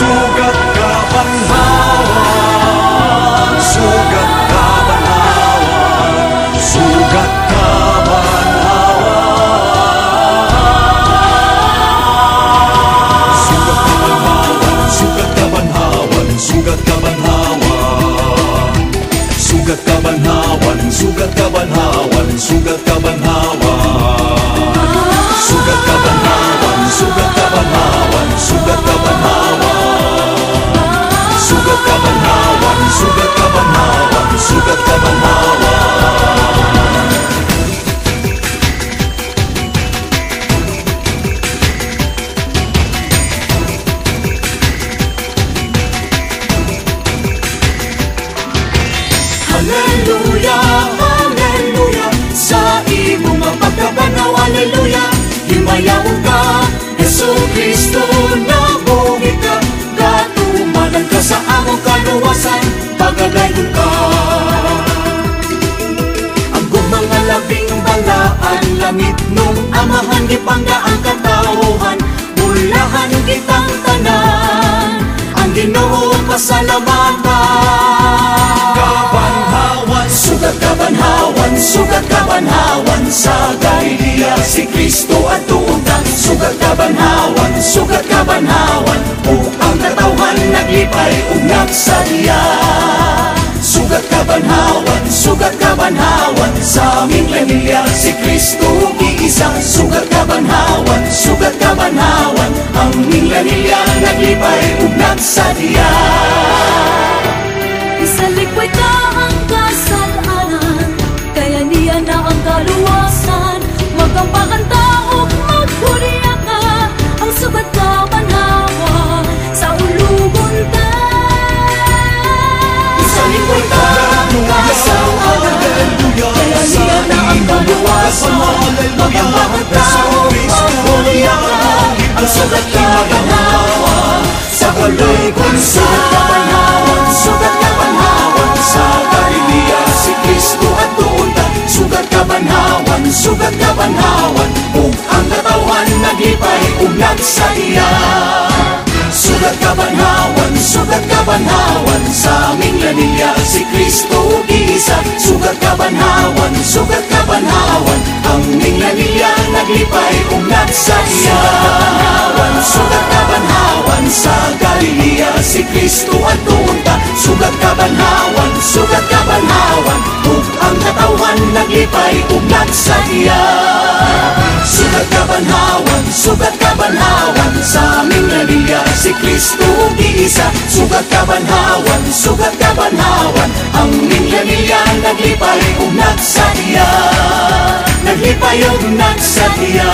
sugat kabanhawan, sugat kabanhawan, sugat kabanhawan, sugat kabanhawan, sugat kabanhawan, sugat kabanhawan, sugat kabanhawan, sugat kabanhawan, sugat kabanhawan, sugat kabanhawan, sugat kabanhawan, sugat kabanhawan, sugat kabanhawan, sugat kabanhawan. Hallelujah, hallelujah, sa imong mapagkabanaw, hallelujah. Himayawon ka, Yesu Kristo, nabuhi ka, katumanan ka sa among kaluwasan, pagadayon ka. Ang mga labing balaan, langit nung amahan, gipangga ang katawhan, bulahan kitang tanan, ang Ginoo pasalamatan. Kabanhawan, sugat kabanhawan, sugat kabanhawan, sa Galilea si Kristo at tuuntan. Sugat kabanhawan, sugat kabanhawan, o ang katawhan naglipay ug nagsadya. Sugat kabanhawan, sugat kabanhawan, sa aming Galilea si Kristo giisa. Sugat kabanhawan, sugat kabanhawan, ang aming Galilea naglipay ug nagsadya. Isalikway ka ang kasalanan, kaya niya na ang kaluwasan. Magampakan tao, magpuliya ka, ang sugat kabanhawan sa ulugon ka. Isalikway ka ang kasalanan, kaya niya na ang kaluwasan. Magampakan tao, magpuliya ka, ang sugat kabanhawan sa ulugon ka. Sugat kabanhawan, sa Galilea si Kristo at tuuntan. Sugat kabanhawan, sugat kabanhawan, ug ang katawhan naglipay ug nagsadya. Sugat kabanhawan, sugat kabanhawan, sa aming Galilea si Kristo giisa. Sugat kabanhawan, sugat kabanhawan, ang aming Galilea naglipay ug nagsadya. Sugat kabanhawan, sa Galilea si Kristo at tuuntan. Sugat kabanhawan, sugat kabanhawan, ug ang katawhan naglipay ug nagsadya. Sugat kabanhawan, sugat kabanhawan, sa aming Galilea si Kristo giisa. Sugat kabanhawan, sugat kabanhawan, ang aming Galilea naglipay ug nagsadya. Naglipay ug nagsadya.